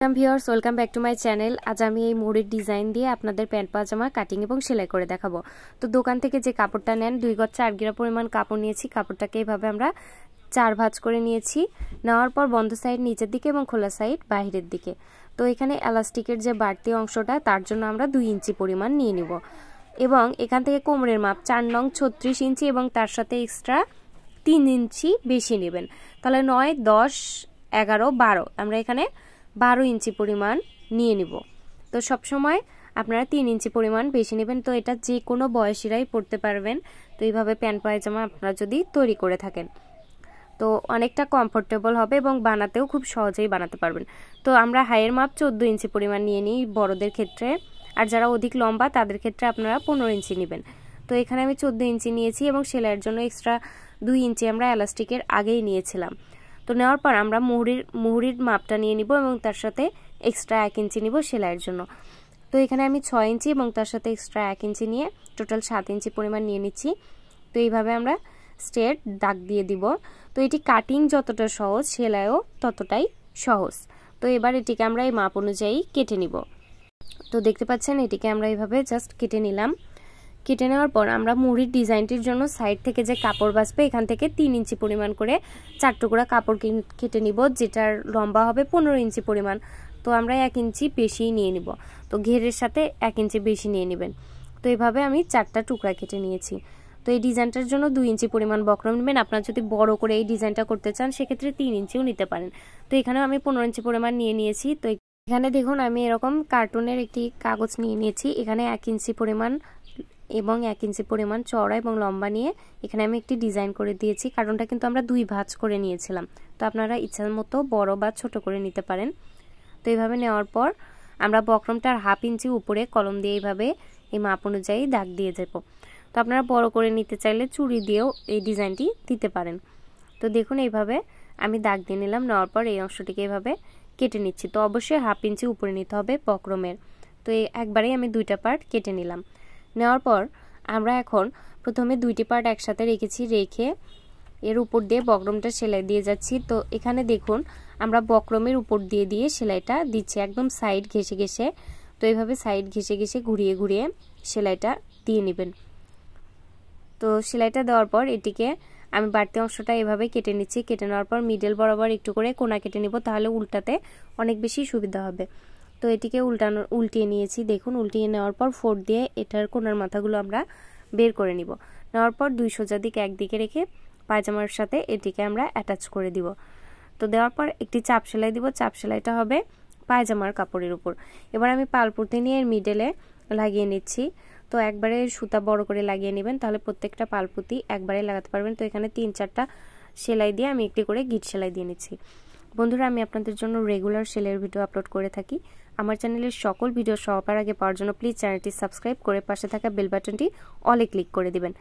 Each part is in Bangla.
Viewers welcome back to my channel. আজ আমি এই মুহুরির ডিজাইন দিয়ে আপনাদের প্যান্ট পাজামা কাটিং এবং সেলাই করে দেখাবো। তো দোকান থেকে যে কাপড়টা নেন 2 গজ 4 গিরা পরিমাণ কাপড় নিয়েছি। কাপড়টাকে এইভাবে আমরা 4 ভাঁজ করে নিয়েছি। নেওয়ার পর বন্ধ সাইড নিচের দিকে এবং খোলা সাইড বাইরের দিকে। তো এখানে এলাস্টিকের যে বাড়তি অংশটা তার জন্য আমরা 2 ইঞ্চি পরিমাণ নিয়ে নিব এবং এখান থেকে কোমরের মাপ 4 নং 36 ইঞ্চি এবং তার সাথে এক্সট্রা 3 ইঞ্চি বেশি নেবেন। তাহলে 9, 10, 11, 12 আমরা এখানে 12 ইঞ্চি পরিমাণ নিয়ে নিব। তো সব সময় আপনারা 3 ইঞ্চি পরিমাণ বেশি নেবেন। তো এটা যে কোনো বয়সীরাই পরতে পারবেন। তো এইভাবে প্যান্ট পায়জামা আপনারা যদি তৈরি করে থাকেন তো অনেকটা কমফোর্টেবল হবে এবং বানাতেও খুব সহজেই বানাতে পারবেন। তো আমরা হাইয়ের মাপ 14 ইঞ্চি পরিমাণ নিয়ে নিই বড়দের ক্ষেত্রে, আর যারা অধিক লম্বা তাদের ক্ষেত্রে আপনারা 15 ইঞ্চি নেবেন। তো এখানে আমি 14 ইঞ্চি নিয়েছি এবং সেলাইয়ের জন্য এক্সট্রা 2 ইঞ্চি আমরা এলাস্টিকের আগেই নিয়েছিলাম। তো নেওয়ার পর আমরা মুহুরির মাপটা নিয়ে নিব এবং তার সাথে এক্সট্রা 1 ইঞ্চি নিব সেলাইয়ের জন্য। তো এখানে আমি 6 ইঞ্চি এবং তার সাথে এক্সট্রা 1 ইঞ্চি নিয়ে টোটাল 7 ইঞ্চি পরিমাণ নিয়ে নিচ্ছি। তো এইভাবে আমরা স্ট্রেট দাগ দিয়ে দিব। তো এটি কাটিং যতটা সহজ সেলাইও ততটাই সহজ। তো এবার এটিকে আমরা এই মাপ অনুযায়ী কেটে নিব। তো দেখতে পাচ্ছেন এটিকে আমরা এইভাবে জাস্ট কেটে নিলাম। কেটে নেওয়ার পর আমরা মুহুরির ডিজাইনটির জন্য সাইড থেকে যে কাপড় বাঁচবে এখান থেকে 3 ইঞ্চি পরিমাণ করে 4 টুকরা কাপড় কেটে নিব, যেটার লম্বা হবে 15 ইঞ্চি পরিমাণ। তো আমরা 1 ইঞ্চি বেশি নিয়ে নিব। তো ঘেরের সাথে 1 ইঞ্চি বেশি নিয়ে নেবেন। তো এইভাবে আমি 4টা টুকরা কেটে নিয়েছি। তো এই ডিজাইনটার জন্য 2 ইঞ্চি পরিমাণ বক্রম নেবেন। আপনারা যদি বড় করে এই ডিজাইনটা করতে চান সেক্ষেত্রে 3 ইঞ্চিও নিতে পারেন। তো এখানেও আমি 15 ইঞ্চি পরিমাণ নিয়ে নিয়েছি। তো এখানে দেখুন আমি এরকম কার্টুনের একটি কাগজ নিয়ে নিয়েছি। এখানে 1 ইঞ্চি পরিমাণ এবং 1 ইঞ্চি পরিমাণ চওড়া এবং লম্বা নিয়ে এখানে আমি একটি ডিজাইন করে দিয়েছি। কার্টুনটা কিন্তু আমরা 2 ভাঁজ করে নিয়েছিলাম। তো আপনারা ইচ্ছার মতো বড় বা ছোট করে নিতে পারেন। তো এইভাবে নেওয়ার পর আমরা বক্রমটার 1/2 ইঞ্চি উপরে কলম দিয়ে এইভাবে এই মাপ অনুযায়ী দাগ দিয়ে দেব। তো আপনারা বড় করে নিতে চাইলে চুড়ি দিয়েও এই ডিজাইনটি দিতে পারেন। তো দেখুন এইভাবে আমি দাগ দিয়ে নিলাম। নেওয়ার পর এই অংশটিকে এইভাবে কেটে নিচ্ছি। তো অবশ্যই 1/2 ইঞ্চি উপরে নিতে হবে বক্রমের। তো একবারেই আমি 2টা পার্ট কেটে নিলাম। নেওয়ার পর আমরা এখন প্রথমে 2টি পার্ট একসাথে রেখে এর উপর দিয়ে বক্রমটা সেলাই দিয়ে যাচ্ছি। তো এখানে দেখুন আমরা বক্রমের উপর দিয়ে সেলাইটা দিচ্ছি একদম সাইড ঘেঁষে ঘেঁষে। তো এইভাবে সাইড ঘেঁষে ঘেঁষে ঘুরিয়ে সেলাইটা দিয়ে নেবেন। তো সেলাইটা দেওয়ার পর এটিকে আমি বাড়তি অংশটা এভাবে কেটে নিচ্ছি। কেটে নেওয়ার পর মিডল বরাবর একটু করে কোনা কেটে নিব, তাহলে উল্টাতে অনেক বেশি সুবিধা হবে। তো এটিকে উল্টিয়ে নিয়েছি। দেখুন উল্টিয়ে নেওয়ার পর ফোর্ট দিয়ে এটার কোনার মাথাগুলো আমরা বের করে নিব। নেওয়ার পর 2 সোজা দিক একদিকে রেখে পায়জামার সাথে এটিকে আমরা অ্যাটাচ করে দিব। তো দেওয়ার পর একটি চাপ সেলাই দিব। চাপ সেলাইটা হবে পায়জামার কাপড়ের উপর। এবার আমি পালপুতি নিয়ে এর মিডলে লাগিয়ে নিচ্ছি। তো একবারে সুতা বড় করে লাগিয়ে নেবেন, তাহলে প্রত্যেকটা পালপুতি একবারে লাগাতে পারবেন। তো এখানে 3-4টা সেলাই দিয়ে আমি একটি করে গিট সেলাই দিয়ে নিচ্ছি। বন্ধুরা, আমি আপনাদের জন্য রেগুলার সেলাইয়ের ভিডিও আপলোড করে থাকি। আমার চ্যানেলের সকল ভিডিও সবার আগে পাওয়ার জন্য প্লিজ চ্যানেলটি সাবস্ক্রাইব করে পাশে থাকা বেল বাটনটি অলে ক্লিক করে দিবেন।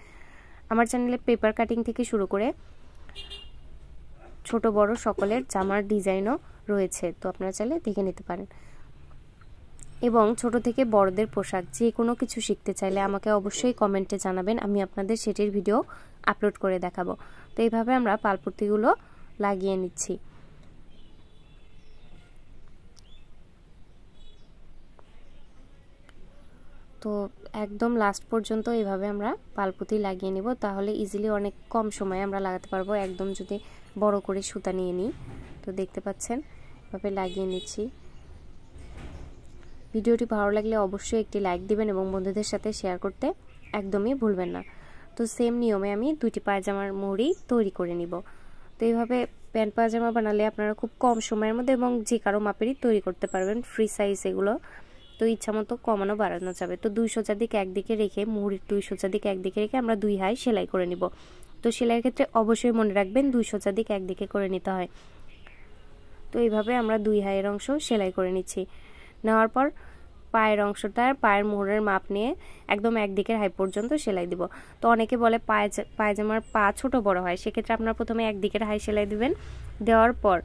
আমার চ্যানেলে পেপার কাটিং থেকে শুরু করে ছোট বড় সকলের জামার ডিজাইনও রয়েছে। তো আপনারা চাইলে দেখে নিতে পারেন। এবং ছোট থেকে বড়দের পোশাক যে কোনো কিছু শিখতে চাইলে আমাকে অবশ্যই কমেন্টে জানাবেন, আমি আপনাদের সেটির ভিডিও আপলোড করে দেখাবো। তো এইভাবে আমরা পালপুতিগুলো লাগিয়ে নিচ্ছি। তো একদম লাস্ট পর্যন্ত এইভাবে আমরা পালপুতি লাগিয়ে নিব, তাহলে ইজিলি অনেক কম সময়ে আমরা লাগাতে পারবো। একদম যদি বড় করে সুতা নিয়ে নিই। তো দেখতে পাচ্ছেন এভাবে লাগিয়ে নিচ্ছি। ভিডিওটি ভালো লাগলে অবশ্যই একটি লাইক দিবেন এবং বন্ধুদের সাথে শেয়ার করতে একদমই ভুলবেন না। তো সেম নিয়মে আমি 2টি পায়জামার মুহুরি তৈরি করে নিব। তো এইভাবে প্যান্ট পায়জামা বানালে আপনারা খুব কম সময়ের মধ্যে এবং যে কারো মাপেরই তৈরি করতে পারবেন। ফ্রি সাইজ এগুলো। তো ইচ্ছা মতো কমানো বাড়ানো যাবে। তো 2 সোজা দিক একদিকে রেখে মুহুরির 2 সোজা দিক একদিকে রেখে আমরা 2 হাই সেলাই করে নিব। তো সেলাইয়ের ক্ষেত্রে অবশ্যই মনে রাখবেন 2 সোজা দিক একদিকে করে নিতে হয়। তো এইভাবে আমরা 2 হাইয়ের অংশ সেলাই করে নিচ্ছি। নেওয়ার পর পায়ের অংশটার পায়ের মুহুরের মাপ নিয়ে একদম একদিকের হাই পর্যন্ত সেলাই দিব। তো অনেকে বলে পায়জামার পা ছোট বড় হয়, সেক্ষেত্রে আপনারা প্রথমে একদিকের হাই সেলাই দিবেন। দেওয়ার পর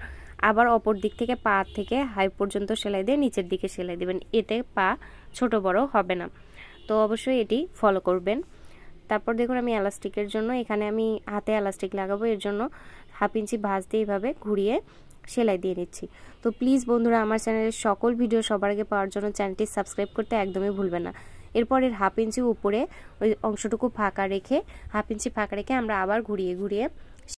আবার অপর দিক থেকে পা থেকে হাই পর্যন্ত সেলাই দিয়ে নিচের দিকে সেলাই দিবেন। এতে পা ছোট বড় হবে না। তো অবশ্যই এটি ফলো করবেন। তারপর দেখুন আমি এলাস্টিকের জন্য এখানে আমি হাতে এলাস্টিক লাগাবো। এর জন্য 1/2 ইঞ্চি ভাঁজ দিয়ে এইভাবে ঘুরিয়ে সেলাই দিয়ে নিচ্ছি। তো প্লিজ বন্ধুরা আমার চ্যানেলের সকল ভিডিও সবার আগে পাওয়ার জন্য চ্যানেলটি সাবস্ক্রাইব করতে একদমই ভুলবেন না। এরপর এর 1/2 ইঞ্চি উপরে ওই অংশটুকু ফাঁকা রেখে 1/2 ইঞ্চি ফাঁকা রেখে আমরা আবার ঘুরিয়ে ঘুরিয়ে